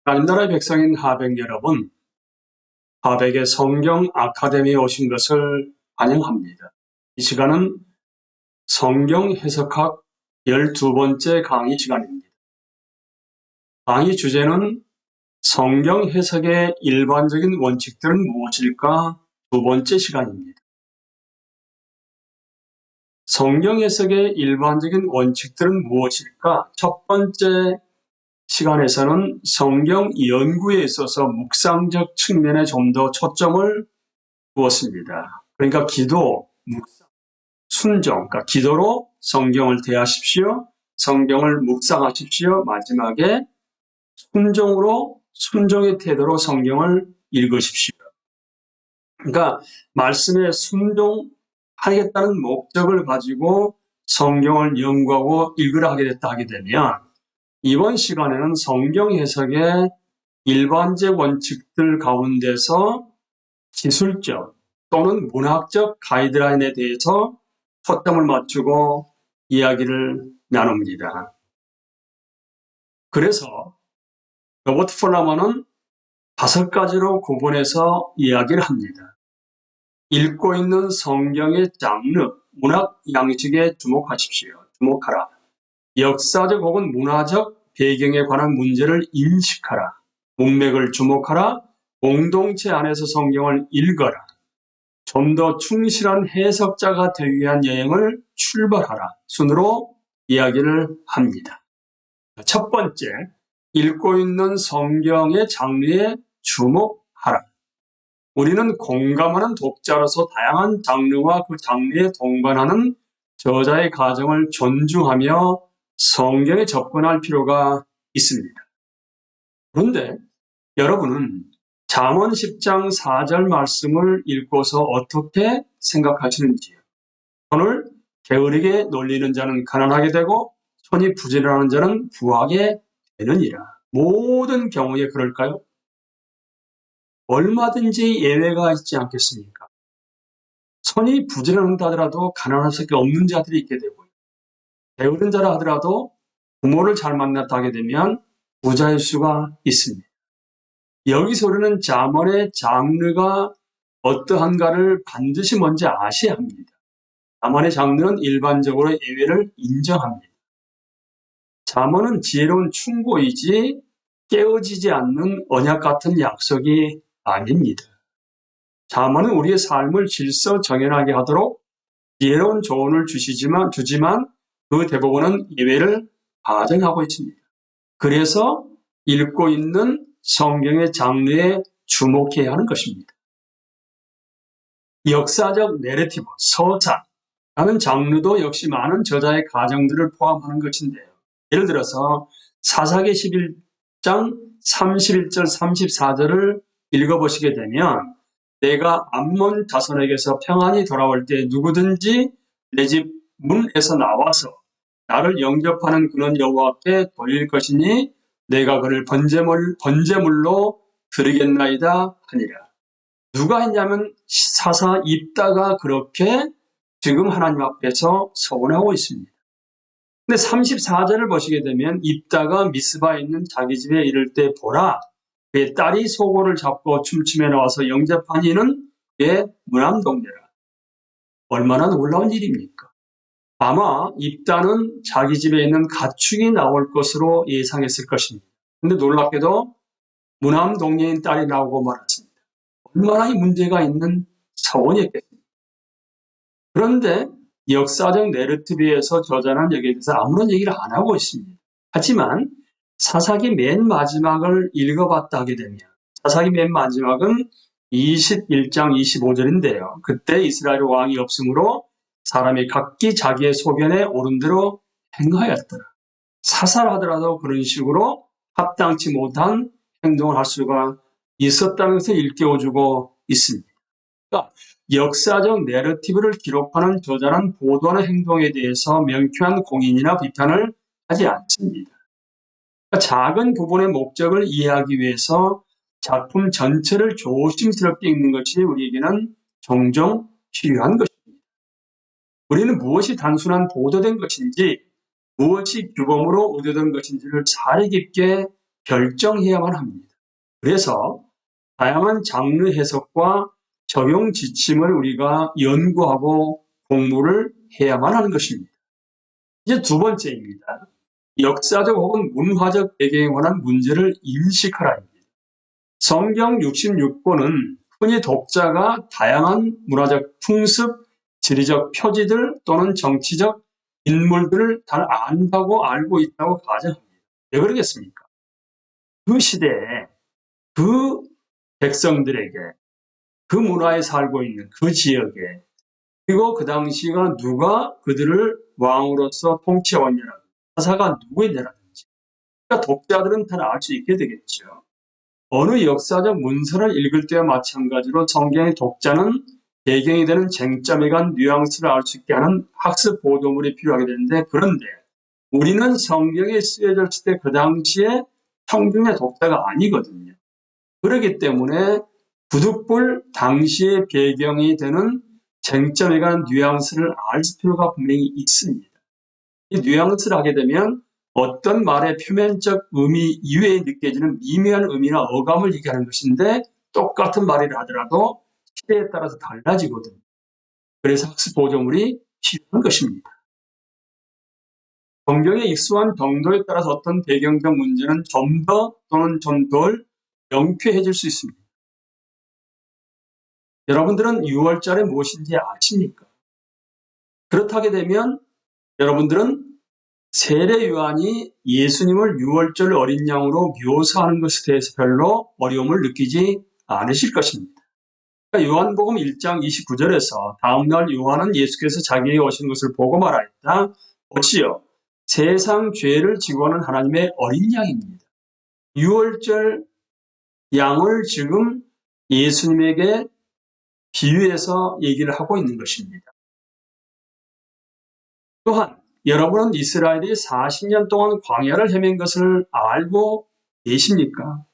하나님 나라의 백성인 하백 여러분, 하백의 성경 아카데미에 오신 것을 환영합니다. 이 시간은 성경 해석학 12번째 강의 시간입니다. 강의 주제는 성경 해석의 일반적인 원칙들은 무엇일까? 두 번째 시간입니다. 성경 해석의 일반적인 원칙들은 무엇일까? 첫 번째 시간에서는 성경 연구에 있어서 묵상적 측면에 좀 더 초점을 두었습니다. 그러니까 기도, 묵상, 순종, 그러니까 기도로 성경을 대하십시오. 성경을 묵상하십시오. 마지막에 순종으로, 순종의 태도로 성경을 읽으십시오. 그러니까 말씀에 순종하겠다는 목적을 가지고 성경을 연구하고 읽으라 하게 됐다 하게 되면 이번 시간에는 성경 해석의 일반적 원칙들 가운데서 기술적 또는 문학적 가이드라인에 대해서 초점을 맞추고 이야기를 나눕니다. 그래서 로버트 폴라먼은 5가지로 구분해서 이야기를 합니다. 읽고 있는 성경의 장르, 문학 양식에 주목하라. 역사적 혹은 문화적 배경에 관한 문제를 인식하라. 문맥을 주목하라. 공동체 안에서 성경을 읽어라. 좀 더 충실한 해석자가 되기 위한 여행을 출발하라. 순으로 이야기를 합니다. 첫 번째, 읽고 있는 성경의 장르에 주목하라. 우리는 공감하는 독자로서 다양한 장르와 그 장르에 동반하는 저자의 가정을 존중하며 성경에 접근할 필요가 있습니다. 그런데 여러분은 잠언 10장 4절 말씀을 읽고서 어떻게 생각하시는지요? 손을 게으르게 놀리는 자는 가난하게 되고 손이 부지런한 자는 부하게 되느니라. 모든 경우에 그럴까요? 얼마든지 예외가 있지 않겠습니까? 손이 부지런하다 하더라도 가난할 수밖에 없는 자들이 있게 되고요. 게으른 자라 하더라도 부모를 잘 만났다 하게 되면 부자일 수가 있습니다. 여기서 우리는 잠언의 장르가 어떠한가를 반드시 먼저 아셔야 합니다. 잠언의 장르는 일반적으로 예외를 인정합니다. 잠언은 지혜로운 충고이지 깨어지지 않는 언약 같은 약속이 아닙니다. 잠언은 우리의 삶을 질서 정연하게 하도록 지혜로운 조언을 주지만 그 대부분은 예외를 가정하고 있습니다. 그래서 읽고 있는 성경의 장르에 주목해야 하는 것입니다. 역사적 내러티브, 서사라는 장르도 역시 많은 저자의 가정들을 포함하는 것인데요. 예를 들어서 사사기 11장 31절 34절을 읽어보시게 되면 내가 암몬 자손에게서 평안히 돌아올 때 누구든지 내 집 문에서 나와서 나를 영접하는 그는 여호와께 돌릴 것이니 내가 그를 번제물로 드리겠나이다 하니라. 누가 했냐면 사사 입다가 그렇게 지금 하나님 앞에서 서원하고 있습니다. 근데 34절을 보시게 되면 입다가 미스바에 있는 자기 집에 이를 때 보라 그의 딸이 소고를 잡고 춤추며 나와서 영접한 이는 그의 무남동네라. 얼마나 놀라운 일입니까? 아마 입다는 자기 집에 있는 가축이 나올 것으로 예상했을 것입니다. 근데 놀랍게도 무남동네인 딸이 나오고 말았습니다. 얼마나 이 문제가 있는 서원이었겠습니까? 그런데 역사적 내러티브에서 저자는 여기에 대해서 아무런 얘기를 안 하고 있습니다. 하지만 사사기 맨 마지막을 읽어봤다 하게 되면 사사기 맨 마지막은 21장 25절인데요. 그때 이스라엘 왕이 없으므로 사람이 각기 자기의 소견에 옳은 대로 행하였더라. 사살하더라도 그런 식으로 합당치 못한 행동을 할 수가 있었다는 것을 일깨워주고 있습니다. 그러니까 역사적 내러티브를 기록하는 저자는 보도하는 행동에 대해서 명쾌한 공인이나 비판을 하지 않습니다. 그러니까 작은 부분의 목적을 이해하기 위해서 작품 전체를 조심스럽게 읽는 것이 우리에게는 종종 필요한 것입니다. 우리는 무엇이 단순한 보도된 것인지 무엇이 규범으로 의도된 것인지를 잘 깊게 결정해야만 합니다. 그래서 다양한 장르 해석과 적용 지침을 우리가 연구하고 공부를 해야만 하는 것입니다. 이제 두 번째입니다. 역사적 혹은 문화적 배경에 관한 문제를 인식하라입니다. 성경 66권은 흔히 독자가 다양한 문화적 풍습, 지리적 표지들 또는 정치적 인물들을 잘 안다고 알고 있다고 가정합니다. 왜 그러겠습니까? 그 시대에 그 백성들에게 그 문화에 살고 있는 그 지역에 그리고 그 당시가 누가 그들을 왕으로서 통치해왔냐라든지 사사가 누구이냐라든지 그러니까 독자들은 다 알 수 있게 되겠죠. 어느 역사적 문서를 읽을 때와 마찬가지로 성경의 독자는 배경이 되는 쟁점에 관한 뉘앙스를 알 수 있게 하는 학습 보도물이 필요하게 되는데 그런데 우리는 성경에 쓰여졌을 때 그 당시에 평균의 독자가 아니거든요. 그렇기 때문에 부득불 당시의 배경이 되는 쟁점에 관한 뉘앙스를 알 필요가 분명히 있습니다. 이 뉘앙스를 하게 되면 어떤 말의 표면적 의미 이외에 느껴지는 미묘한 의미나 어감을 얘기하는 것인데 똑같은 말이라 하더라도 시대에 따라서 달라지거든요. 그래서 학습 보조물이 필요한 것입니다. 성경에 익숙한 정도에 따라서 어떤 배경적 문제는 좀 더 또는 좀 덜 명쾌해질 수 있습니다. 여러분들은 6월절이 무엇인지 아십니까? 그렇다게 되면 여러분들은 세례 요한이 예수님을 6월절 어린 양으로 묘사하는 것에 대해서 별로 어려움을 느끼지 않으실 것입니다. 그러니까 요한복음 1장 29절에서 다음날 요한은 예수께서 자기에게 오신 것을 보고 말하였다. 어찌요 세상 죄를 지고 오는 하나님의 어린 양입니다. 6월절 양을 지금 예수님에게 비유해서 얘기를 하고 있는 것입니다. 또한 여러분은 이스라엘이 40년 동안 광야를 헤맨 것을 알고 계십니까?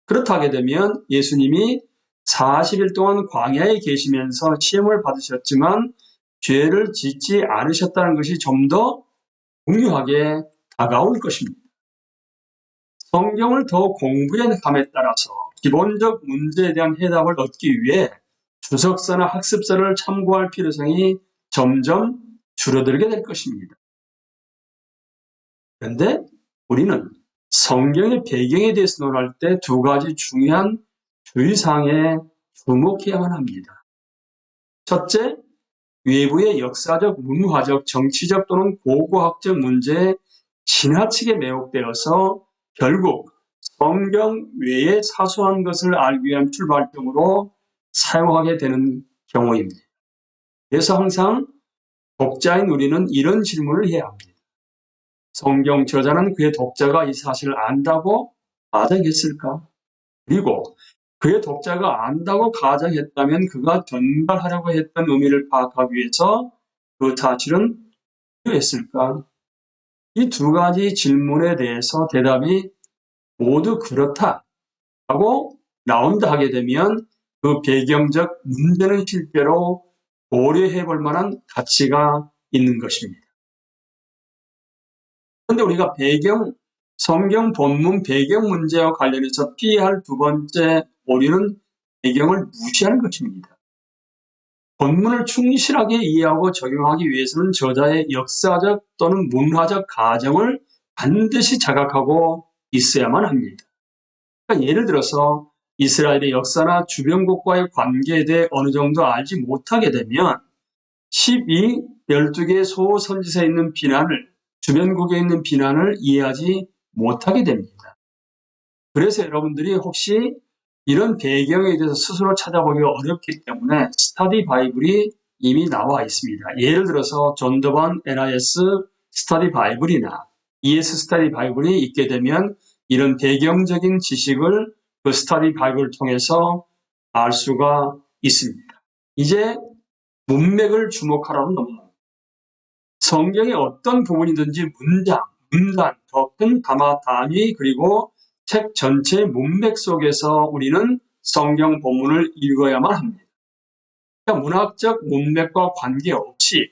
그렇다게 되면 예수님이 40일 동안 광야에 계시면서 시험을 받으셨지만 죄를 짓지 않으셨다는 것이 좀 더 중요하게 다가올 것입니다. 성경을 더 공부해 나감에 따라서 기본적 문제에 대한 해답을 얻기 위해 주석서나 학습서를 참고할 필요성이 점점 줄어들게 될 것입니다. 그런데 우리는 성경의 배경에 대해서 논할 때 두 가지 중요한 주의사항에 주목해야만 합니다. 첫째, 외부의 역사적, 문화적, 정치적 또는 고고학적 문제에 지나치게 매혹되어서 결국 성경 외의 사소한 것을 알기 위한 출발점으로 사용하게 되는 경우입니다. 그래서 항상 독자인 우리는 이런 질문을 해야 합니다. 성경 저자는 그의 독자가 이 사실을 안다고 가정했을까? 그리고 그의 독자가 안다고 가정했다면 그가 전달하려고 했던 의미를 파악하기 위해서 그 사실은 필요했을까? 이 두 가지 질문에 대해서 대답이 모두 그렇다라고 나온다 하게 되면 그 배경적 문제는 실제로 고려해 볼 만한 가치가 있는 것입니다. 그런데 우리가 성경 본문 배경 문제와 관련해서 피해야 할 두 번째 오류는 배경을 무시하는 것입니다. 본문을 충실하게 이해하고 적용하기 위해서는 저자의 역사적 또는 문화적 가정을 반드시 자각하고 있어야만 합니다. 그러니까 예를 들어서 이스라엘의 역사나 주변국과의 관계에 대해 어느 정도 알지 못하게 되면 12개의 소선지서에 있는 비난을 주변국에 있는 비난을 이해하지 못하게 됩니다. 그래서 여러분들이 혹시 이런 배경에 대해서 스스로 찾아보기가 어렵기 때문에 스터디 바이블이 이미 나와 있습니다. 예를 들어서 존 더번 NIS 스터디 바이블이나 ES 스터디 바이블이 있게 되면 이런 배경적인 지식을 그 스터디 바이블을 통해서 알 수가 있습니다. 이제 문맥을 주목하라고 넘어갑니다. 성경의 어떤 부분이든지 문단, 더 큰 담화, 단위 그리고 책 전체의 문맥 속에서 우리는 성경 본문을 읽어야만 합니다. 그러니까 문학적 문맥과 관계없이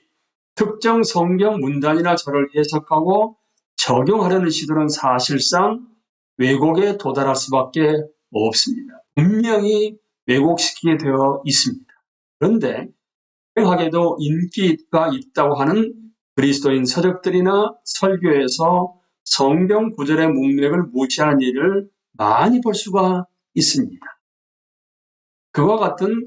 특정 성경 문단이나 절을 해석하고 적용하려는 시도는 사실상 왜곡에 도달할 수밖에 없습니다. 분명히 왜곡시키게 되어 있습니다. 그런데 다양하게도 인기가 있다고 하는 그리스도인 서적들이나 설교에서 성경 구절의 문맥을 무시하는 일을 많이 볼 수가 있습니다. 그와 같은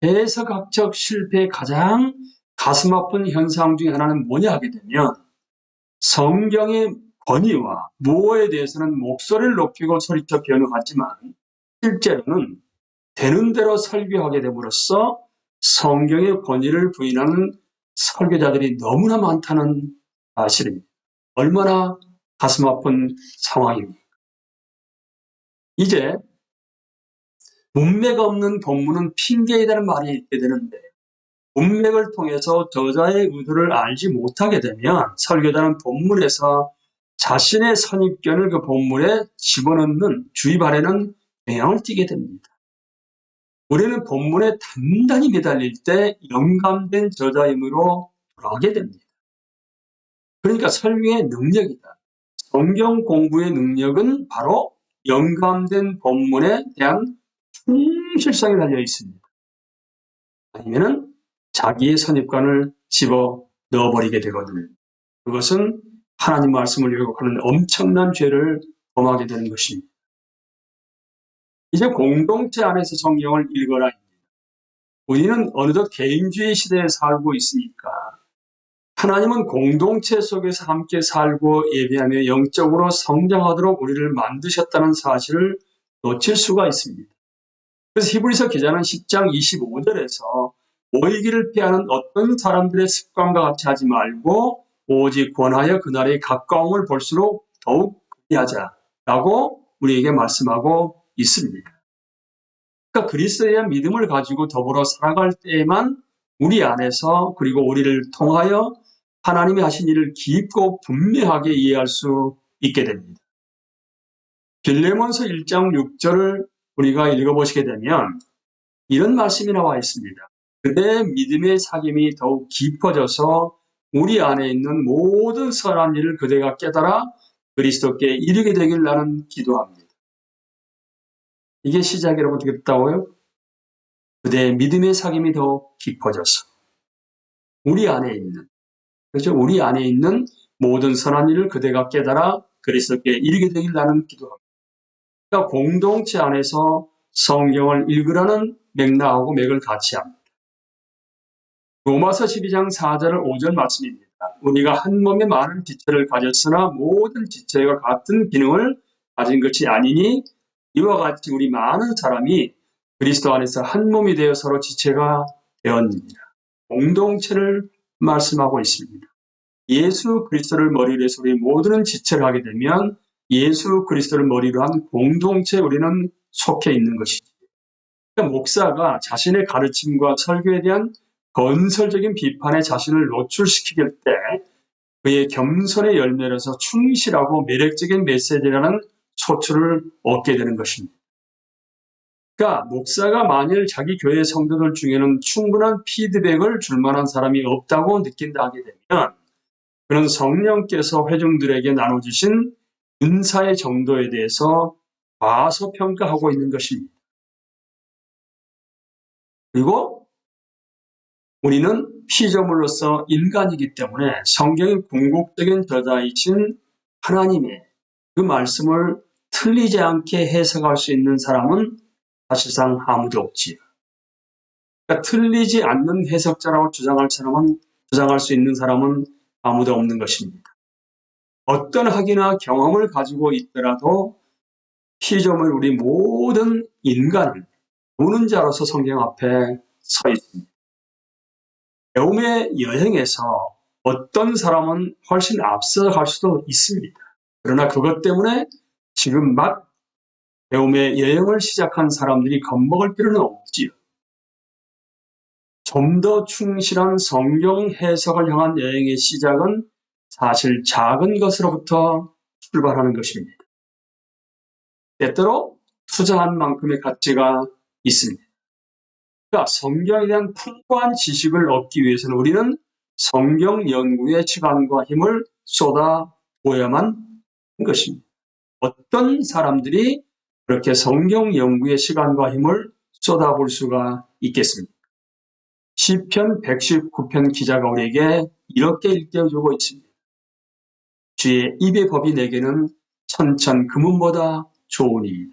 해석학적 실패의 가장 가슴 아픈 현상 중에 하나는 뭐냐 하게 되면 성경의 권위와 무어에 대해서는 목소리를 높이고 소리쳐 변호하지만 실제로는 되는 대로 설교하게 됨으로써 성경의 권위를 부인하는 설교자들이 너무나 많다는 사실입니다. 얼마나 가슴 아픈 상황입니까? 이제 문맥 없는 본문은 핑계이라는 말이 있게 되는데 문맥을 통해서 저자의 의도를 알지 못하게 되면 설교자는 본문에서 자신의 선입견을 그 본문에 집어넣는 주입 아래는 영향을 띠게 됩니다. 우리는 본문에 단단히 매달릴 때 영감된 저자임으로 돌아가게 됩니다. 그러니까 설교의 능력이다. 성경 공부의 능력은 바로 영감된 본문에 대한 충실성에 달려 있습니다. 아니면은 자기의 선입관을 집어 넣어버리게 되거든요. 그것은 하나님 말씀을 왜곡하는 엄청난 죄를 범하게 되는 것입니다. 이제 공동체 안에서 성경을 읽어라. 우리는 어느덧 개인주의 시대에 살고 있으니까 하나님은 공동체 속에서 함께 살고 예배하며 영적으로 성장하도록 우리를 만드셨다는 사실을 놓칠 수가 있습니다. 그래서 히브리서 기자는 10장 25절에서 모이기를 피하는 어떤 사람들의 습관과 같이 하지 말고 오직 권하여 그날의 가까움을 볼수록 더욱 그리하자라고 우리에게 말씀하고 있습니다. 그러니까 그리스도에 대한 믿음을 가지고 더불어 살아갈 때에만 우리 안에서 그리고 우리를 통하여 하나님이 하신 일을 깊고 분명하게 이해할 수 있게 됩니다. 빌레몬서 1장 6절을 우리가 읽어보시게 되면 이런 말씀이 나와 있습니다. 그대의 믿음의 사귐이 더욱 깊어져서 우리 안에 있는 모든 선한 일을 그대가 깨달아 그리스도께 이르게 되길 나는 기도합니다. 이게 시작이라고 되겠다고요? 그대의 믿음의 사귐이 더욱 깊어져서 우리 안에 있는, 그렇죠? 우리 안에 있는 모든 선한 일을 그대가 깨달아 그리스도께 이르게 되길 나는 기도합니다. 그러니까 공동체 안에서 성경을 읽으라는 맥락하고 맥을 같이 합니다. 로마서 12장 4절 5절 말씀입니다. 우리가 한 몸에 많은 지체를 가졌으나 모든 지체가 같은 기능을 가진 것이 아니니 이와 같이 우리 많은 사람이 그리스도 안에서 한 몸이 되어 서로 지체가 되었느니라. 공동체를 말씀하고 있습니다. 예수 그리스도를 머리로 해서 우리 모두는 지체를 하게 되면 예수 그리스도를 머리로 한 공동체에 우리는 속해 있는 것이죠. 그러니까 목사가 자신의 가르침과 설교에 대한 건설적인 비판에 자신을 노출시킬 때 그의 겸손의 열매로서 충실하고 매력적인 메시지라는 소출을 얻게 되는 것입니다. 그러니까 목사가 만일 자기 교회 성도들 중에는 충분한 피드백을 줄 만한 사람이 없다고 느낀다 하게 되면 그는 성령께서 회중들에게 나눠주신 은사의 정도에 대해서 과소평가하고 있는 것입니다. 그리고 우리는 피조물로서 인간이기 때문에 성경의 궁극적인 저자이신 하나님의 그 말씀을 틀리지 않게 해석할 수 있는 사람은 사실상 아무도 없지요. 그러니까 틀리지 않는 해석자라고 주장할 수 있는 사람은 아무도 없는 것입니다. 어떤 학위나 경험을 가지고 있더라도 피조물 우리 모든 인간은 보는 자로서 성경 앞에 서 있습니다. 배움의 여행에서 어떤 사람은 훨씬 앞서갈 수도 있습니다. 그러나 그것 때문에 지금 막 배움의 여행을 시작한 사람들이 겁먹을 필요는 없지요. 좀 더 충실한 성경 해석을 향한 여행의 시작은 사실 작은 것으로부터 출발하는 것입니다. 때때로 투자한 만큼의 가치가 있습니다. 그러니까 성경에 대한 풍부한 지식을 얻기 위해서는 우리는 성경 연구의 시간과 힘을 쏟아부어야만 하는 것입니다. 어떤 사람들이 그렇게 성경 연구의 시간과 힘을 쏟아볼 수가 있겠습니까? 시편 119편 기자가 우리에게 이렇게 일깨워주고 있습니다. 주의 입의 법이 내게는 천천 금은보다 좋으니이다.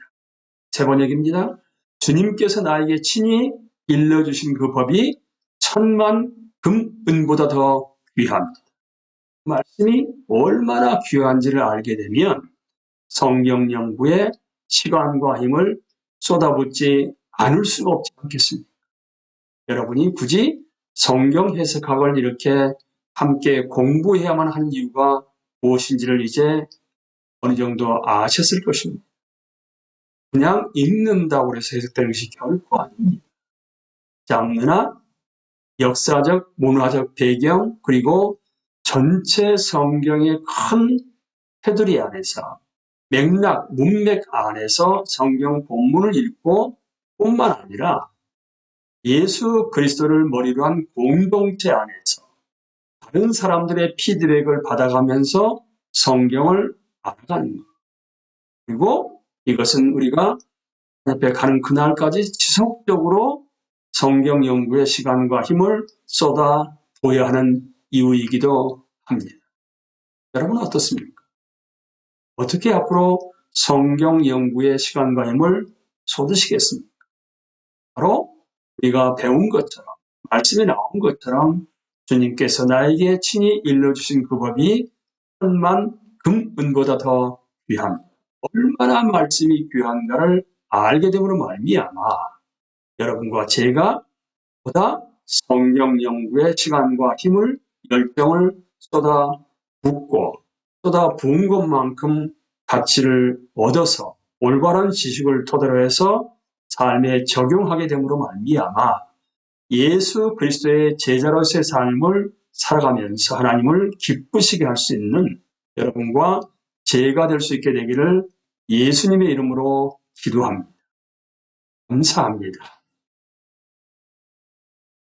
세 번역입니다. 주님께서 나에게 친히 일러주신 그 법이 천만 금은보다 더 귀합니다. 말씀이 얼마나 귀한지를 알게 되면 성경 연구에 시간과 힘을 쏟아붓지 않을 수가 없지 않겠습니까? 여러분이 굳이 성경 해석학을 이렇게 함께 공부해야만 하는 이유가 무엇인지를 이제 어느 정도 아셨을 것입니다. 그냥 읽는다고 해서 해석되는 것이 결코 아닙니다. 장르나 역사적, 문화적 배경, 그리고 전체 성경의 큰 테두리 안에서 맥락, 문맥 안에서 성경 본문을 읽고 뿐만 아니라 예수 그리스도를 머리로 한 공동체 안에서 다른 사람들의 피드백을 받아가면서 성경을 알아가는 것. 그리고 이것은 우리가 옆에 가는 그날까지 지속적으로 성경 연구의 시간과 힘을 쏟아부어야 하는 이유이기도 합니다. 여러분은 어떻습니까? 어떻게 앞으로 성경 연구의 시간과 힘을 쏟으시겠습니까? 바로 우리가 배운 것처럼, 말씀에 나온 것처럼 주님께서 나에게 친히 일러주신 그 법이 천만 금은보다 더 귀합니다. 얼마나 말씀이 귀한가를 알게 됨으로 말미암아 여러분과 제가 보다 성경 연구의 시간과 힘을, 열정을 쏟아붓고 쏟아부은 것만큼 가치를 얻어서 올바른 지식을 토대로 해서 삶에 적용하게 됨으로 말미암아 예수 그리스도의 제자로서의 삶을 살아가면서 하나님을 기쁘시게 할 수 있는 여러분과 제가 될 수 있게 되기를 예수님의 이름으로 기도합니다. 감사합니다.